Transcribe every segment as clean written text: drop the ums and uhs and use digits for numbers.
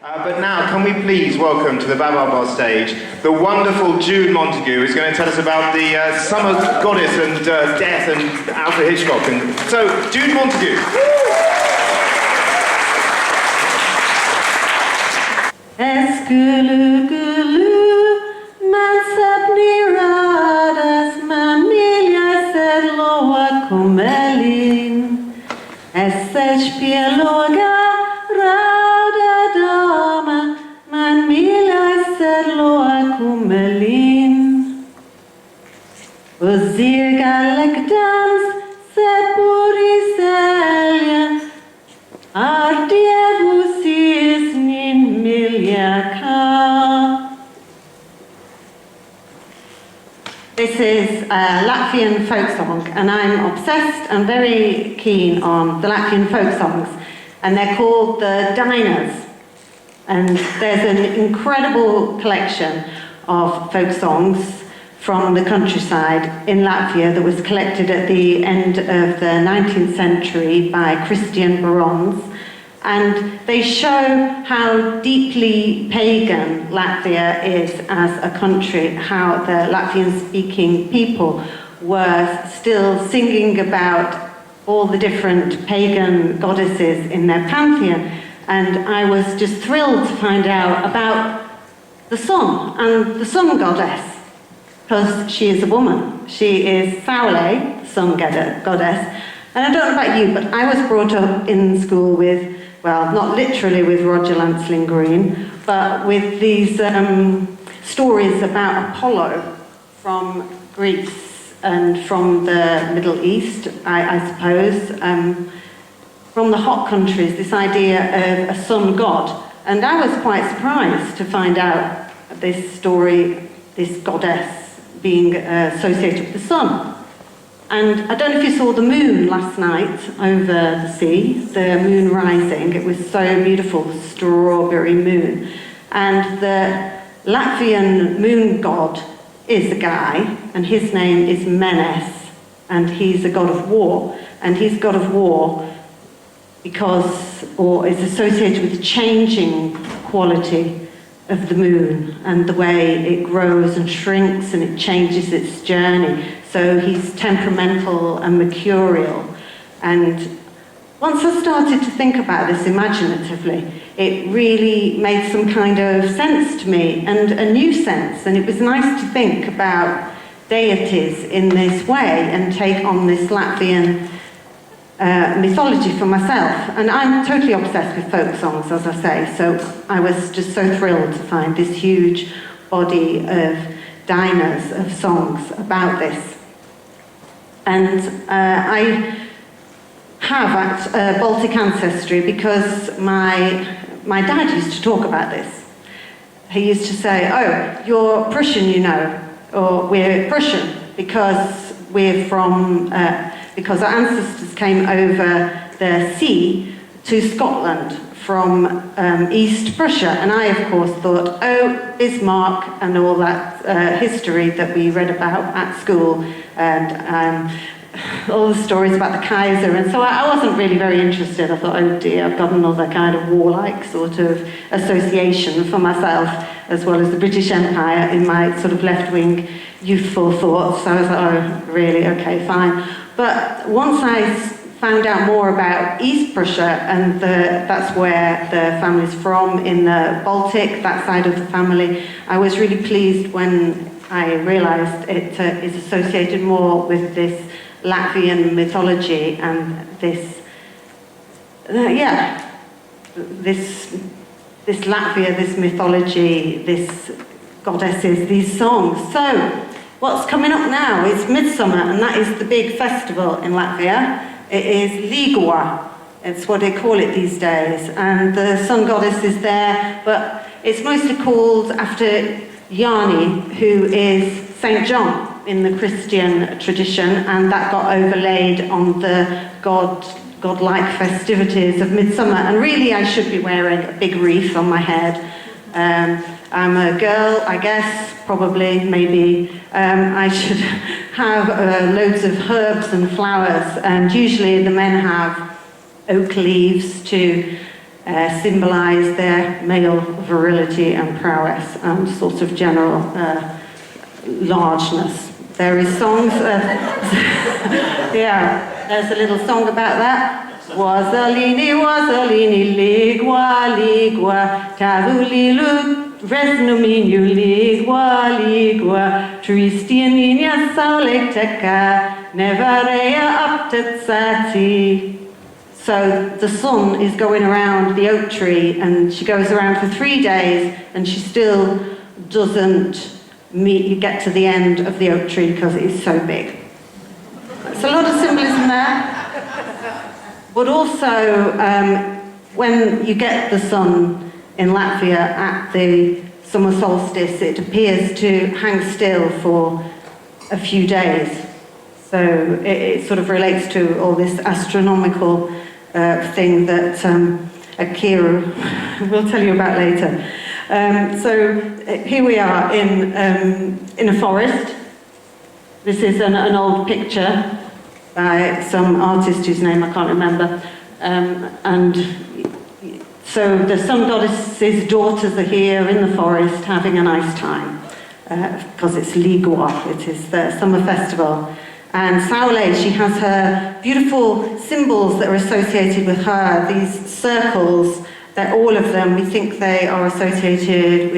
But now, can we please welcome to the Babar stage the wonderful Jude Montague, who's going to tell us about the summer goddess and death and Alfred Hitchcock. And so, Jude Montague. This is a Latvian folk song, and I'm obsessed and very keen on the Latvian folk songs, and they're called the Diners. And there's an incredible collection of folk songs from the countryside in Latvia that was collected at the end of the 19th century by Christian barons. And they show how deeply pagan Latvia is as a country, how the Latvian-speaking people were still singing about all the different pagan goddesses in their pantheon. And I was just thrilled to find out about the sun and the sun goddess, because she is a woman. She is Saule, sun goddess. And I don't know about you, but I was brought up in school with, well, not literally with Roger Lancelin Green, but with these stories about Apollo from Greece and from the Middle East, I suppose, from the hot countries, this idea of a sun god. And I was quite surprised to find out this story, this goddess being associated with the sun. And I don't know if you saw the moon last night over the sea, the moon rising. It was so beautiful, the strawberry moon. And the Latvian moon god is a guy, and his name is Menes, and he's a god of war. And he's god of war because, or is associated with the changing quality of the moon and the way it grows and shrinks and it changes its journey. So he's temperamental and mercurial. And once I started to think about this imaginatively, it really made some kind of sense to me, and a new sense. And it was nice to think about deities in this way and take on this Latvian mythology for myself. And I'm totally obsessed with folk songs, as I say, so I was just so thrilled to find this huge body of diners, of songs about this. And I have Baltic ancestry because my dad used to talk about this. He used to say, oh, you're Prussian, you know, or we're Prussian because we're from, because our ancestors came over the sea to Scotland from East Prussia. And I, of course, thought, oh, Bismarck and all that history that we read about at school, and all the stories about the Kaiser. And so I wasn't really very interested. I thought, oh dear, I've got another kind of warlike sort of association for myself, as well as the British Empire in my sort of left-wing youthful thoughts. So I was like, oh, really? Okay, fine. But once I found out more about East Prussia, and that's where the family's from, in the Baltic, that side of the family, I was really pleased when I realised it is associated more with this Latvian mythology and this Latvia, this mythology, this goddesses, these songs. So, what's coming up now is Midsummer, and that is the big festival in Latvia. It is Ligua, it's what they call it these days, and the sun goddess is there, but it's mostly called after Jani, who is Saint John in the Christian tradition, and that got overlaid on the godlike festivities of Midsummer. And really I should be wearing a big wreath on my head. I'm a girl, I guess, probably, maybe. I should have loads of herbs and flowers, and usually the men have oak leaves to symbolise their male virility and prowess and sort of general largeness. There is songs, yeah, there's a little song about that. Wazalini, ligua, ligua, tavulilu, resnuminu, ligua, ligua, tristianinia sauleteka, nevarea aptetsati. So the sun is going around the oak tree, and she goes around for 3 days, and she still doesn't get to the end of the oak tree because it is so big. There's a lot of symbolism there. But also, when you get the sun in Latvia at the summer solstice, it appears to hang still for a few days. So it sort of relates to all this astronomical thing that Akira will tell you about later. So here we are in a forest. This is an old picture by some artist whose name I can't remember. And so the sun goddess's daughters are here in the forest having a nice time because it's Ligua, it is the summer festival. And Saule, she has her beautiful symbols that are associated with her, these circles, that all of them, we think they are associated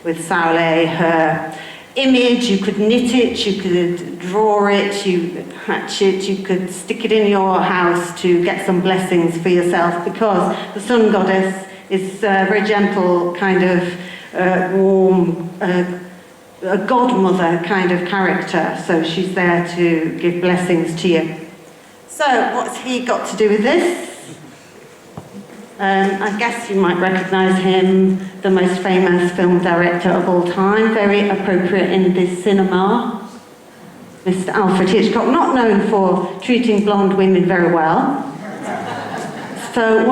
with Saule, her image. You could knit it, you could draw it, you could hatch it, you could stick it in your house to get some blessings for yourself, because the sun goddess is a very gentle, kind of warm, a godmother kind of character, so she's there to give blessings to you. So, what's he got to do with this? I guess you might recognise him, the most famous film director of all time, very appropriate in this cinema, Mr. Alfred Hitchcock, not known for treating blonde women very well. So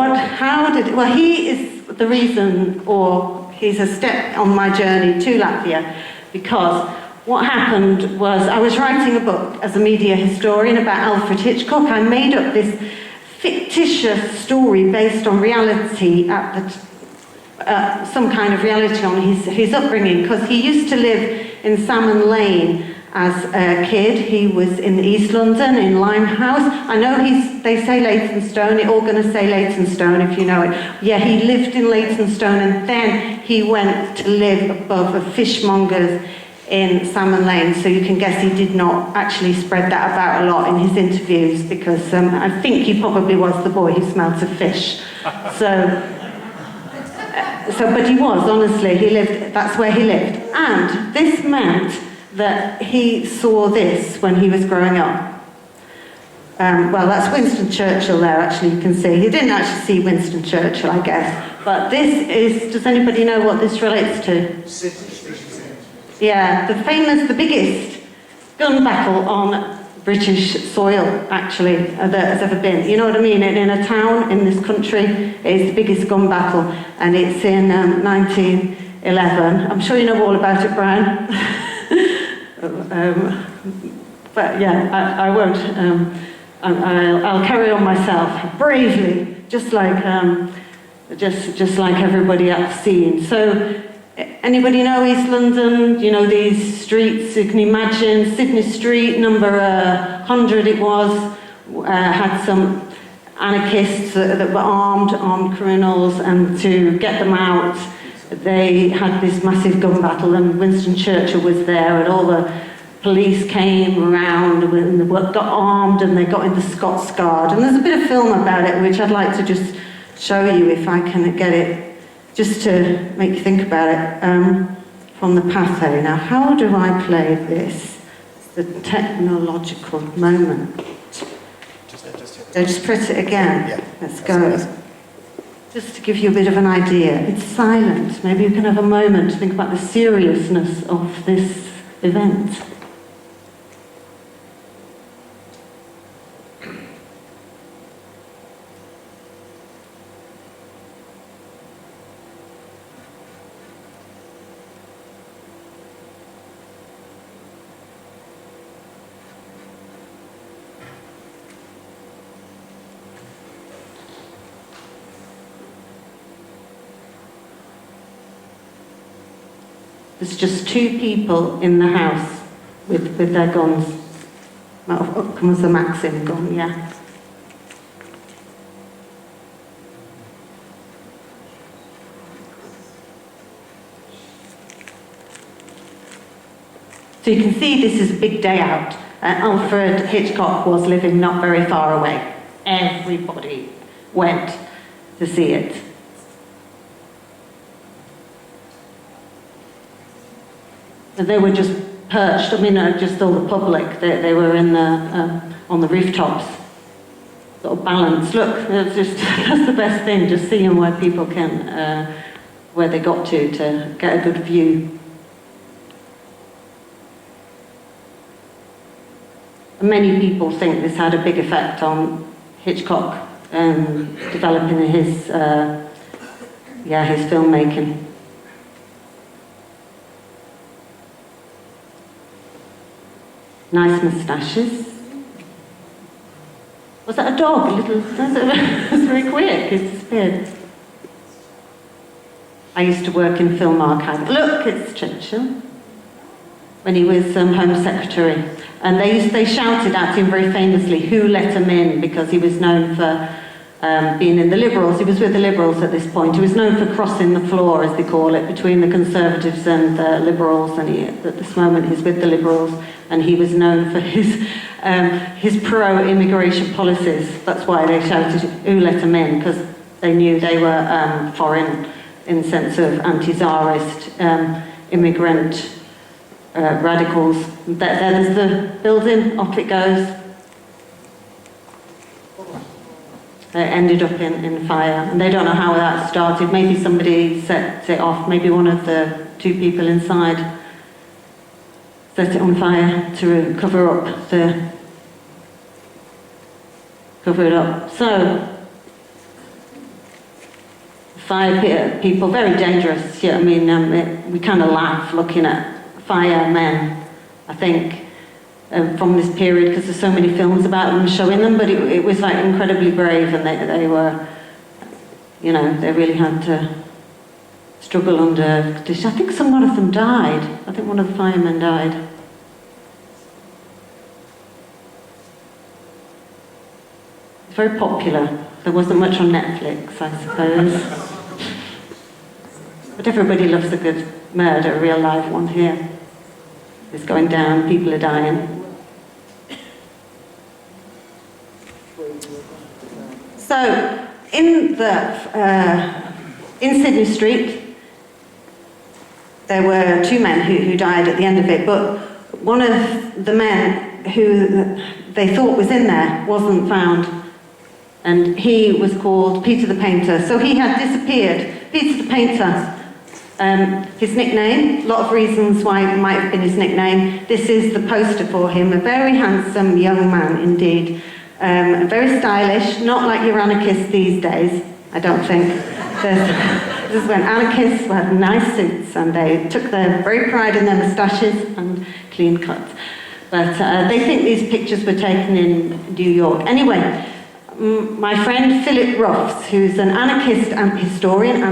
he is the reason, or he's a step on my journey to Latvia, because what happened was I was writing a book as a media historian about Alfred Hitchcock. I made up this fictitious story based on reality, some kind of reality on his upbringing, because he used to live in Salmon Lane as a kid. He was in East London, in Limehouse. I know they say Leytonstone, you're all going to say Leytonstone if you know it. Yeah, he lived in Leytonstone, and then he went to live above a fishmonger's in Salmon Lane, so you can guess he did not actually spread that about a lot in his interviews, because I think he probably was the boy who smelt of fish. But he was, honestly, that's where he lived. And this meant that he saw this when he was growing up. Well, that's Winston Churchill there, actually, you can see. He didn't actually see Winston Churchill, I guess. But this is, does anybody know what this relates to? Yeah, the biggest gun battle on British soil, actually, that has ever been. You know what I mean? In a town in this country, it's the biggest gun battle, and it's in 1911. I'm sure you know all about it, Brian. But yeah, I won't. I'll carry on myself bravely, just like everybody I've seen. So. Anybody know East London? You know these streets, you can imagine Sydney Street, number 100 it was, had some anarchists that were armed criminals, and to get them out, they had this massive gun battle, and Winston Churchill was there, and all the police came around, and they got armed, and they got into Scots Guard. And there's a bit of film about it, which I'd like to just show you if I can get it, just to make you think about it, from the Pathe. Now, how do I play this? It's the technological moment. Just press it again. Yeah. Let's go. Just to give you a bit of an idea. It's silent. Maybe you can have a moment to think about the seriousness of this event. There's just 2 people in the house with their guns. Up comes the Maxim gun, yeah. So you can see this is a big day out. Alfred Hitchcock was living not very far away. Everybody went to see it. And they were just perched, just all the public. They were in on the rooftops, sort of balanced. Look, that's the best thing, just seeing where people can, where they got to get a good view. Many people think this had a big effect on Hitchcock developing his filmmaking. Nice moustaches. Was that a dog? A little. That was very quick. It disappeared. I used to work in film archive. Look, it's Churchill. When he was Home Secretary. And they shouted at him very famously, who let him in, because he was known for being in the Liberals. He was with the Liberals at this point. He was known for crossing the floor, as they call it, between the Conservatives and the Liberals. And at this moment, he's with the Liberals, and he was known for his pro-immigration policies. That's why they shouted, who let him in, because they knew they were foreign in the sense of anti-Tsarist immigrant radicals. There's the building, off it goes. It ended up in fire, and they don't know how that started. Maybe somebody set it off, maybe one of the 2 people inside set it on fire to cover it up. So, fire people, very dangerous. Yeah, we kind of laugh looking at firemen, I think, from this period, because there's so many films about them showing them, but it was like incredibly brave, and they were, they really had to struggle under conditions. I think one of them died. I think one of the firemen died. It's very popular. There wasn't much on Netflix, I suppose. But everybody loves a good murder, a real live one here. It's going down, people are dying. So, in Sydney Street, there were 2 men who died at the end of it, but one of the men who they thought was in there wasn't found, and he was called Peter the Painter. So he had disappeared. Peter the Painter. His nickname, a lot of reasons why it might have been his nickname. This is the poster for him, a very handsome young man indeed. Very stylish, not like your anarchists these days, I don't think. This is when anarchists had nice suits, and they took their very pride in their moustaches and clean cuts. But they think these pictures were taken in New York. Anyway, my friend Philip Ruffs, who's an anarchist and historian,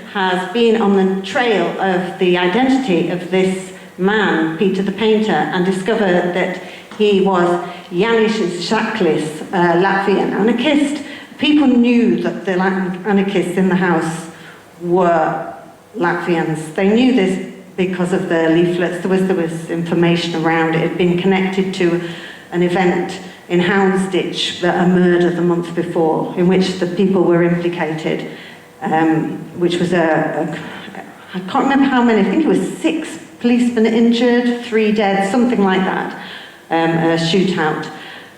has been on the trail of the identity of this man, Peter the Painter, and discovered that he was Janis Šaklis, a Latvian anarchist. People knew that the anarchists in the house were Latvians. They knew this because of the leaflets. There was information around it. It had been connected to an event in Houndsditch, a murder the month before, in which the people were implicated, which was I can't remember how many, I think it was 6 policemen injured, 3 dead, something like that, a shootout.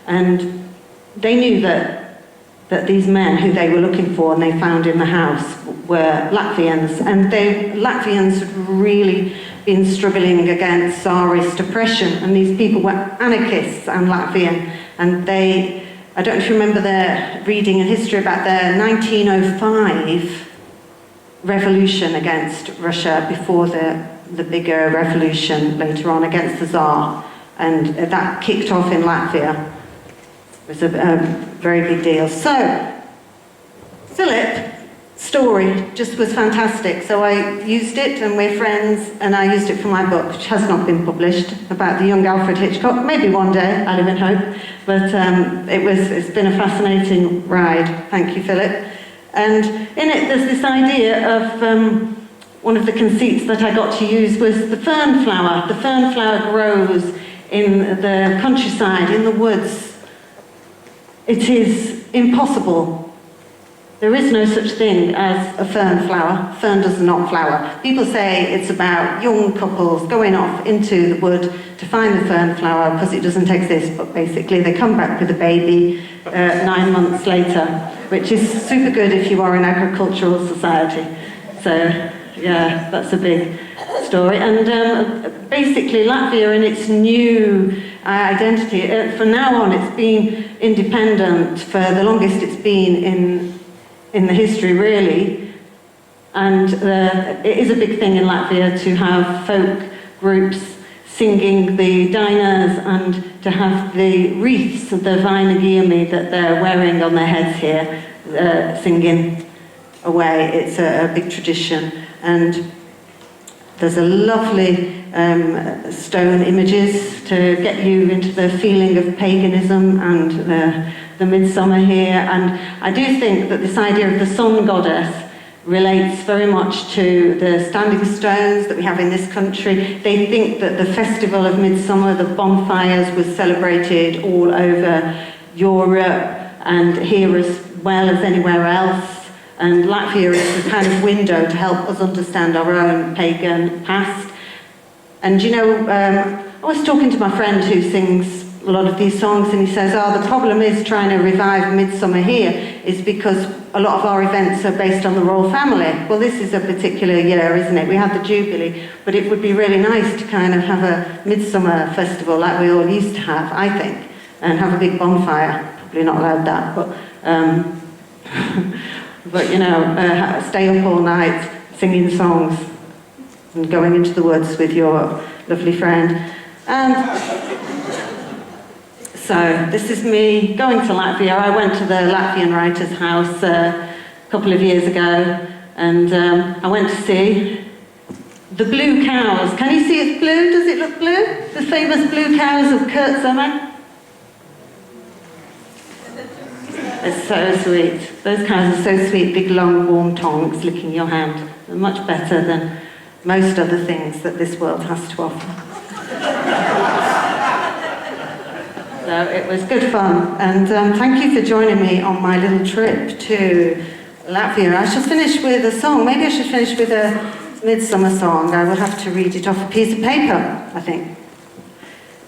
And they knew that these men who they were looking for and they found in the house were Latvians, and Latvians had really been struggling against Tsarist oppression, and these people were anarchists and Latvian. And I don't know if you remember their reading in history about their 1905 revolution against Russia before the bigger revolution later on against the Tsar. And that kicked off in Latvia. It was a very big deal. So, Philip story just was fantastic. So I used it, and we're friends, and I used it for my book, which has not been published, about the young Alfred Hitchcock. Maybe one day, I live in hope. But it's been a fascinating ride. Thank you, Philip. And in it, there's this idea of one of the conceits that I got to use was the fern flower. The fern flower grows in the countryside, in the woods. It is impossible. There is no such thing as a fern flower. Fern does not flower. People say it's about young couples going off into the wood to find the fern flower because it doesn't exist, but basically they come back with a baby 9 months later, which is super good if you are an agricultural society. So, yeah, that's a big story. And basically Latvia in its new identity, from now on it's been independent for the longest it's been in the history, really. And it is a big thing in Latvia to have folk groups singing the dinas and to have the wreaths, the vainagiemi that they're wearing on their heads here, singing away. It's a big tradition. And there's a lovely stone images to get you into the feeling of paganism and the midsummer here. And I do think that this idea of the sun goddess relates very much to the standing stones that we have in this country. They think that the festival of midsummer, the bonfires, was celebrated all over Europe and here as well as anywhere else. And Latvia is the kind of window to help us understand our own pagan past. And you know, I was talking to my friend who sings a lot of these songs, and he says, the problem is trying to revive midsummer here is because a lot of our events are based on the royal family. Well, this is a particular year, isn't it? We had the Jubilee, but it would be really nice to kind of have a midsummer festival like we all used to have, I think, and have a big bonfire. Probably not allowed that, but but you know, stay up all night singing songs and going into the woods with your lovely friend. And so this is me going to Latvia. I went to the Latvian writer's house a couple of years ago, and I went to see the blue cows. Can you see it's blue? Does it look blue? The famous blue cows of Kurt Sommer. It's so sweet. Those cows are so sweet, big, long, warm tongues licking your hand. They're much better than most other things that this world has to offer. So it was good fun, and thank you for joining me on my little trip to Latvia. I shall finish with a song. Maybe I should finish with a Midsummer Song. I will have to read it off a piece of paper, I think.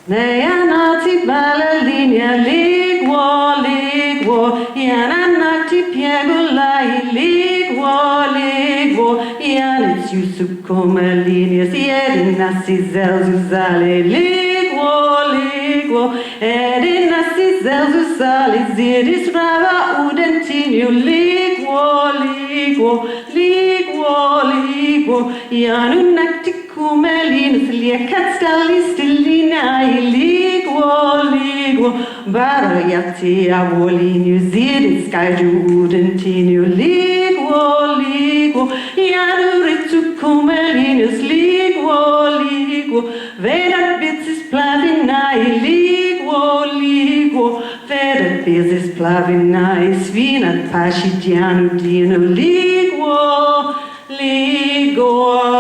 Neanati ballerina ligwo ligwo Yananati piegolai ligwo ligwo Yanits yusuk come linea Siedinasi zelzuzale ligwo ligwo Edinasi zelzuzale Zidis rava udentinio ligwo ligwo ligwo ligwo Yanunakti Kumelin, Sliakat Stalis, Stilina, Ligwo, Ligwo, Barayati, Avolin, Zid, Sky Judentino, Ligwo, Ligwo, Yanuritsu Kumelinus, Ligwo, Ligwo, Vedat Bitsis Plavinai, Ligwo, Ligwo, Vedat Bitsis Plavinai, Svinat Pashidianu, Dino, Ligwo, Ligwo.